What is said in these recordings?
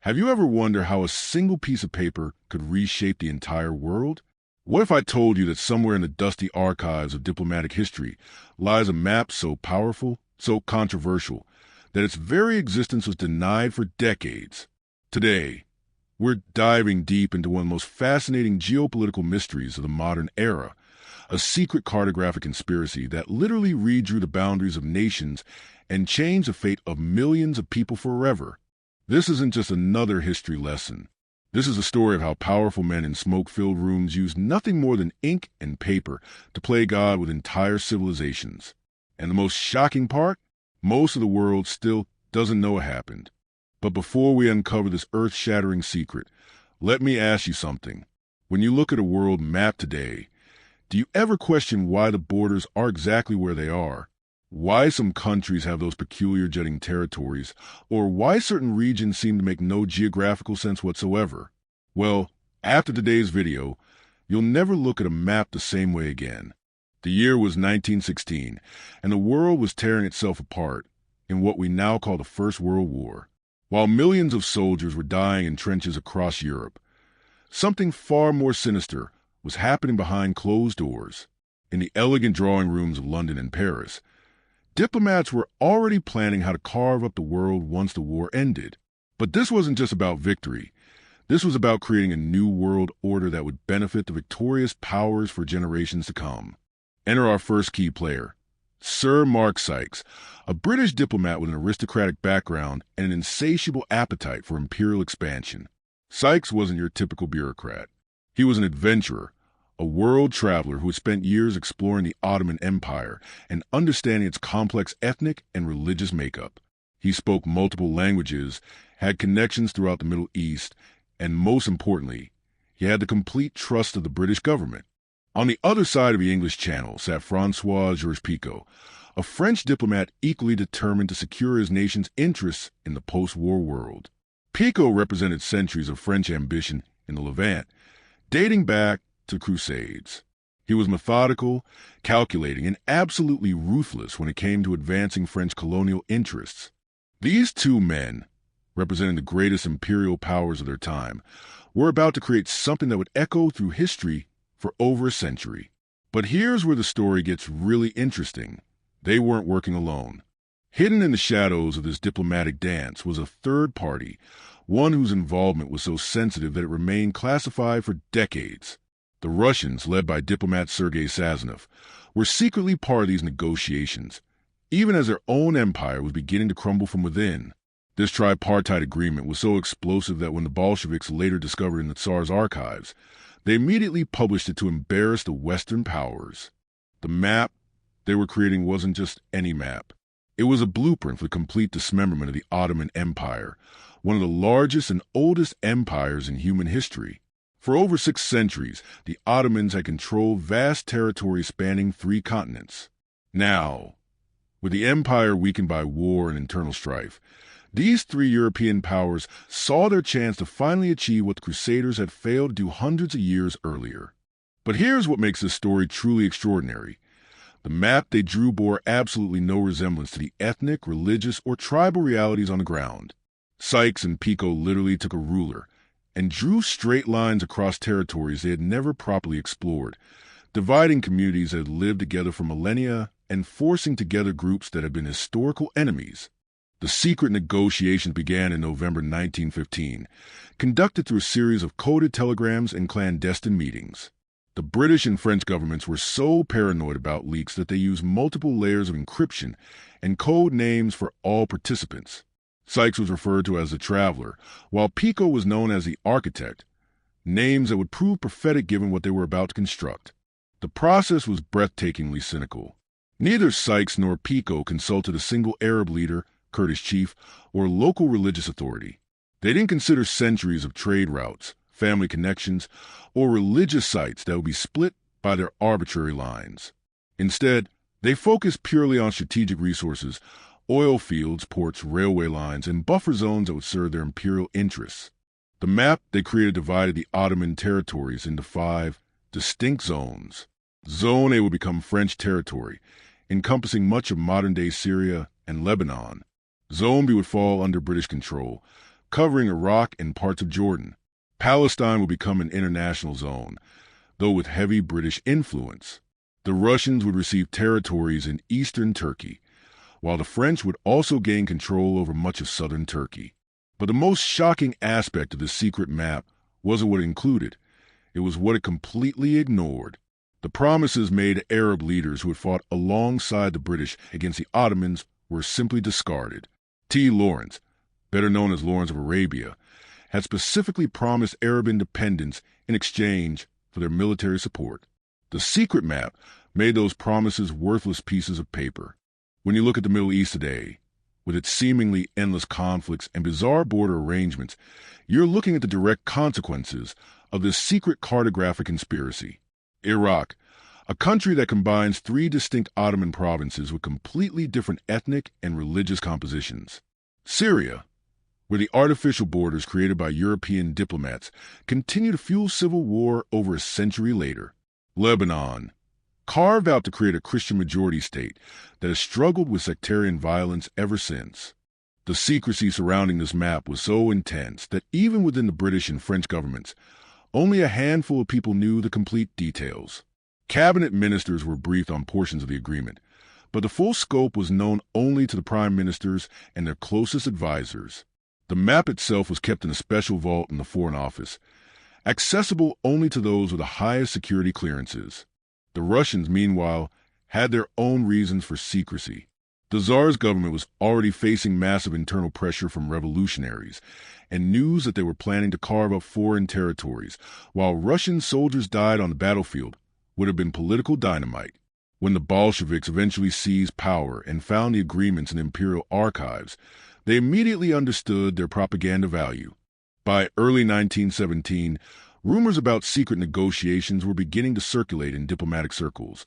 Have you ever wondered how a single piece of paper could reshape the entire world? What if I told you that somewhere in the dusty archives of diplomatic history lies a map so powerful, so controversial, that its very existence was denied for decades? Today, we're diving deep into one of the most fascinating geopolitical mysteries of the modern era, a secret cartographic conspiracy that literally redrew the boundaries of nations and changed the fate of millions of people forever. This isn't just another history lesson. This is a story of how powerful men in smoke-filled rooms used nothing more than ink and paper to play God with entire civilizations. And the most shocking part? Most of the world still doesn't know it happened. But before we uncover this earth-shattering secret, let me ask you something. When you look at a world map today, do you ever question why the borders are exactly where they are? Why some countries have those peculiar jutting territories, or why certain regions seem to make no geographical sense whatsoever? Well, after today's video, you'll never look at a map the same way again. The year was 1916, and the world was tearing itself apart in what we now call the First World War. While millions of soldiers were dying in trenches across Europe, something far more sinister was happening behind closed doors. In the elegant drawing rooms of London and Paris, diplomats were already planning how to carve up the world once the war ended. But this wasn't just about victory. This was about creating a new world order that would benefit the victorious powers for generations to come. Enter our first key player, Sir Mark Sykes, a British diplomat with an aristocratic background and an insatiable appetite for imperial expansion. Sykes wasn't your typical bureaucrat. He was an adventurer, a world traveler who had spent years exploring the Ottoman Empire and understanding its complex ethnic and religious makeup. He spoke multiple languages, had connections throughout the Middle East, and most importantly, he had the complete trust of the British government. On the other side of the English Channel sat François-Georges Picot, a French diplomat equally determined to secure his nation's interests in the post-war world. Picot represented centuries of French ambition in the Levant, dating back to the Crusades. He was methodical, calculating, and absolutely ruthless when it came to advancing French colonial interests. These two men, representing the greatest imperial powers of their time, were about to create something that would echo through history for over a century. But here's where the story gets really interesting. They weren't working alone. Hidden in the shadows of this diplomatic dance was a third party, one whose involvement was so sensitive that it remained classified for decades. The Russians, led by diplomat Sergei Sazonov, were secretly part of these negotiations, even as their own empire was beginning to crumble from within. This tripartite agreement was so explosive that when the Bolsheviks later discovered in the Tsar's archives, they immediately published it to embarrass the Western powers. The map they were creating wasn't just any map. It was a blueprint for the complete dismemberment of the Ottoman Empire, one of the largest and oldest empires in human history. For over 6 centuries, the Ottomans had controlled vast territories spanning 3 continents. Now, with the empire weakened by war and internal strife, these 3 European powers saw their chance to finally achieve what the Crusaders had failed to do hundreds of years earlier. But here's what makes this story truly extraordinary. The map they drew bore absolutely no resemblance to the ethnic, religious, or tribal realities on the ground. Sykes and Picot literally took a ruler and drew straight lines across territories they had never properly explored, dividing communities that had lived together for millennia and forcing together groups that had been historical enemies. The secret negotiations began in November 1915, conducted through a series of coded telegrams and clandestine meetings. The British and French governments were so paranoid about leaks that they used multiple layers of encryption and code names for all participants. Sykes was referred to as the Traveler, while Picot was known as the Architect, names that would prove prophetic given what they were about to construct. The process was breathtakingly cynical. Neither Sykes nor Picot consulted a single Arab leader, Kurdish chief, or local religious authority. They didn't consider centuries of trade routes, family connections, or religious sites that would be split by their arbitrary lines. Instead, they focused purely on strategic resources, oil fields, ports, railway lines, and buffer zones that would serve their imperial interests. The map they created divided the Ottoman territories into 5 distinct zones. Zone A would become French territory, encompassing much of modern-day Syria and Lebanon. Zone B would fall under British control, covering Iraq and parts of Jordan. Palestine would become an international zone, though with heavy British influence. The Russians would receive territories in eastern Turkey, while the French would also gain control over much of southern Turkey. But the most shocking aspect of this secret map wasn't what it included. It was what it completely ignored. The promises made to Arab leaders who had fought alongside the British against the Ottomans were simply discarded. T. Lawrence, better known as Lawrence of Arabia, had specifically promised Arab independence in exchange for their military support. The secret map made those promises worthless pieces of paper. When you look at the Middle East today, with its seemingly endless conflicts and bizarre border arrangements, you're looking at the direct consequences of this secret cartographic conspiracy. Iraq, a country that combines three distinct Ottoman provinces with completely different ethnic and religious compositions. Syria, where the artificial borders created by European diplomats continue to fuel civil war over a century later. Lebanon, carved out to create a Christian majority state that has struggled with sectarian violence ever since. The secrecy surrounding this map was so intense that even within the British and French governments, only a handful of people knew the complete details. Cabinet ministers were briefed on portions of the agreement, but the full scope was known only to the prime ministers and their closest advisors. The map itself was kept in a special vault in the Foreign Office, accessible only to those with the highest security clearances. The Russians, meanwhile, had their own reasons for secrecy. The Tsar's government was already facing massive internal pressure from revolutionaries, and news that they were planning to carve up foreign territories while Russian soldiers died on the battlefield would have been political dynamite. When the Bolsheviks eventually seized power and found the agreements in imperial archives, they immediately understood their propaganda value. By early 1917, rumors about secret negotiations were beginning to circulate in diplomatic circles,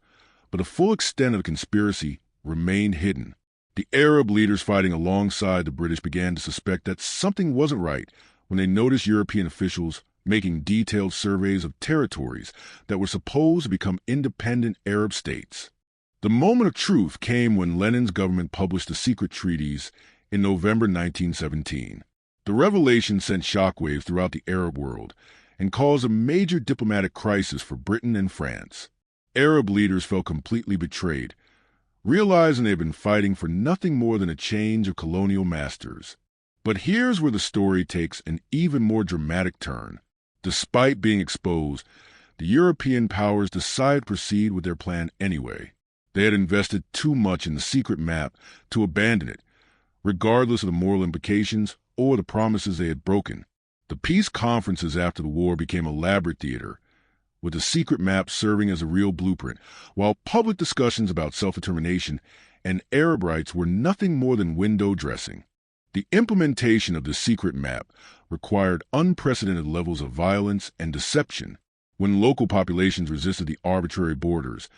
but the full extent of the conspiracy remained hidden. The Arab leaders fighting alongside the British began to suspect that something wasn't right when they noticed European officials making detailed surveys of territories that were supposed to become independent Arab states. The moment of truth came when Lenin's government published the secret treaties in November 1917. The revelation sent shockwaves throughout the Arab world and caused a major diplomatic crisis for Britain and France. Arab leaders felt completely betrayed, realizing they had been fighting for nothing more than a change of colonial masters. But here's where the story takes an even more dramatic turn. Despite being exposed, the European powers decided to proceed with their plan anyway. They had invested too much in the secret map to abandon it, regardless of the moral implications or the promises they had broken. The peace conferences after the war became elaborate theater, with the secret map serving as a real blueprint, while public discussions about self-determination and Arab rights were nothing more than window dressing. The implementation of the secret map required unprecedented levels of violence and deception. When local populations resisted the arbitrary borders,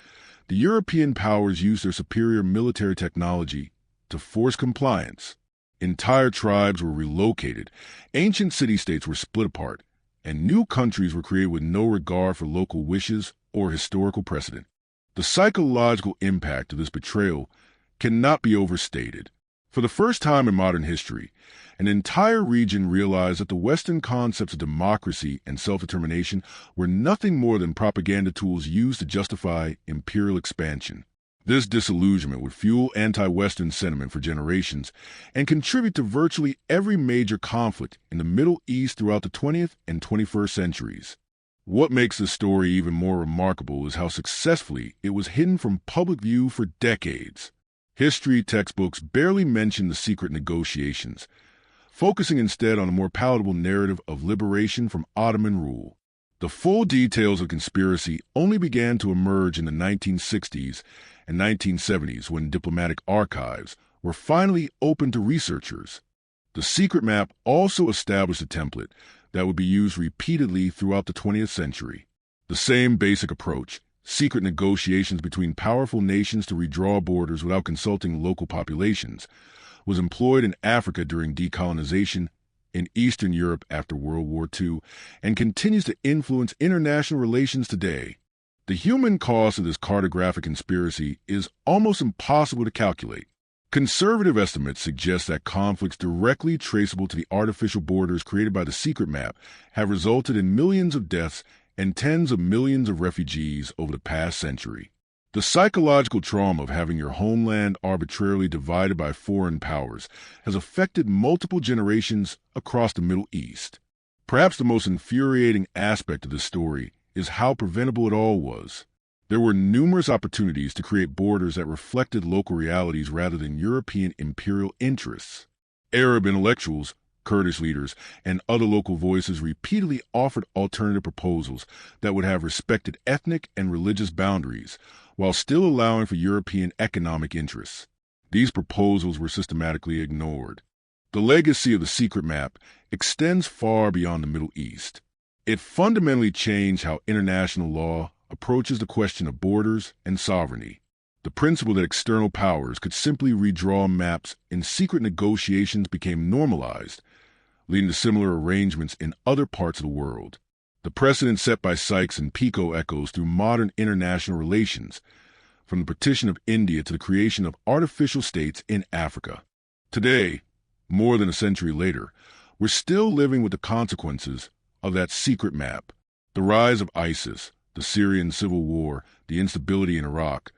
the European powers used their superior military technology to force compliance. Entire tribes were relocated, ancient city-states were split apart, and new countries were created with no regard for local wishes or historical precedent. The psychological impact of this betrayal cannot be overstated. For the first time in modern history, an entire region realized that the Western concepts of democracy and self-determination were nothing more than propaganda tools used to justify imperial expansion. This disillusionment would fuel anti-Western sentiment for generations and contribute to virtually every major conflict in the Middle East throughout the 20th and 21st centuries. What makes this story even more remarkable is how successfully it was hidden from public view for decades. History textbooks barely mention the secret negotiations, focusing instead on a more palatable narrative of liberation from Ottoman rule. The full details of conspiracy only began to emerge in the 1960s and 1970s when diplomatic archives were finally open to researchers. The secret map also established a template that would be used repeatedly throughout the 20th century. The same basic approach, secret negotiations between powerful nations to redraw borders without consulting local populations, was employed in Africa during decolonization, in Eastern Europe after World War II, and continues to influence international relations today. The human cost of this cartographic conspiracy is almost impossible to calculate. Conservative estimates suggest that conflicts directly traceable to the artificial borders created by the secret map have resulted in millions of deaths and tens of millions of refugees over the past century. The psychological trauma of having your homeland arbitrarily divided by foreign powers has affected multiple generations across the Middle East. Perhaps the most infuriating aspect of this story is how preventable it all was. There were numerous opportunities to create borders that reflected local realities rather than European imperial interests. Arab intellectuals, Kurdish leaders, and other local voices repeatedly offered alternative proposals that would have respected ethnic and religious boundaries while still allowing for European economic interests. These proposals were systematically ignored. The legacy of the secret map extends far beyond the Middle East. It fundamentally changed how international law approaches the question of borders and sovereignty. The principle that external powers could simply redraw maps in secret negotiations became normalized, leading to similar arrangements in other parts of the world. The precedent set by Sykes and Picot echoes through modern international relations, from the partition of India to the creation of artificial states in Africa. Today, more than a century later, we're still living with the consequences of that secret map. The rise of ISIS, the Syrian civil war, the instability in Iraq,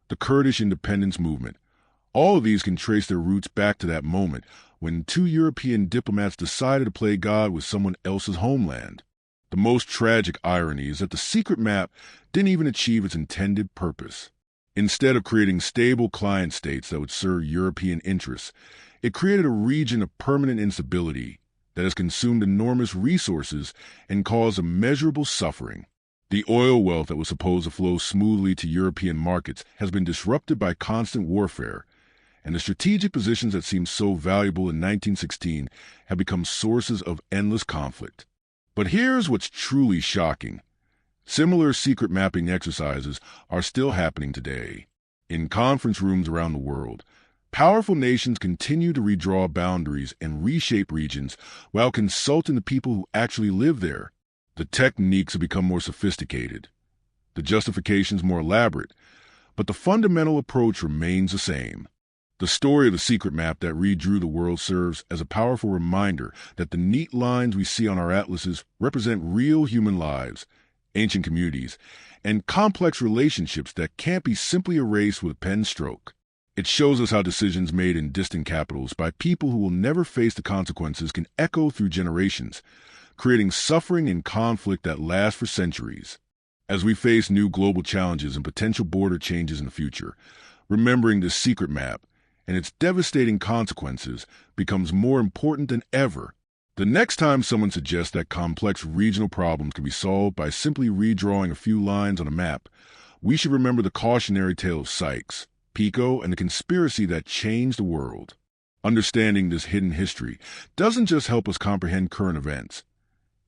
the Kurdish independence movement, all of these can trace their roots back to that moment when two European diplomats decided to play God with someone else's homeland. The most tragic irony is that the secret map didn't even achieve its intended purpose. Instead of creating stable client states that would serve European interests, it created a region of permanent instability that has consumed enormous resources and caused immeasurable suffering. The oil wealth that was supposed to flow smoothly to European markets has been disrupted by constant warfare, and the strategic positions that seemed so valuable in 1916 have become sources of endless conflict. But here's what's truly shocking. Similar secret mapping exercises are still happening today. In conference rooms around the world, powerful nations continue to redraw boundaries and reshape regions while consulting the people who actually live there. The techniques have become more sophisticated, the justifications more elaborate, but the fundamental approach remains the same. The story of the secret map that redrew the world serves as a powerful reminder that the neat lines we see on our atlases represent real human lives, ancient communities, and complex relationships that can't be simply erased with a pen stroke. It shows us how decisions made in distant capitals by people who will never face the consequences can echo through generations, creating suffering and conflict that lasts for centuries. As we face new global challenges and potential border changes in the future, remembering this secret map and its devastating consequences becomes more important than ever. The next time someone suggests that complex regional problems can be solved by simply redrawing a few lines on a map, we should remember the cautionary tale of Sykes, Picot, and the conspiracy that changed the world. Understanding this hidden history doesn't just help us comprehend current events.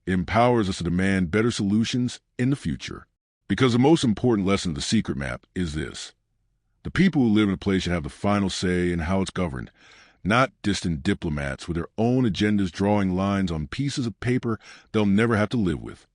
It empowers us to demand better solutions in the future. Because the most important lesson of the secret map is this. The people who live in a place should have the final say in how it's governed, not distant diplomats with their own agendas drawing lines on pieces of paper they'll never have to live with.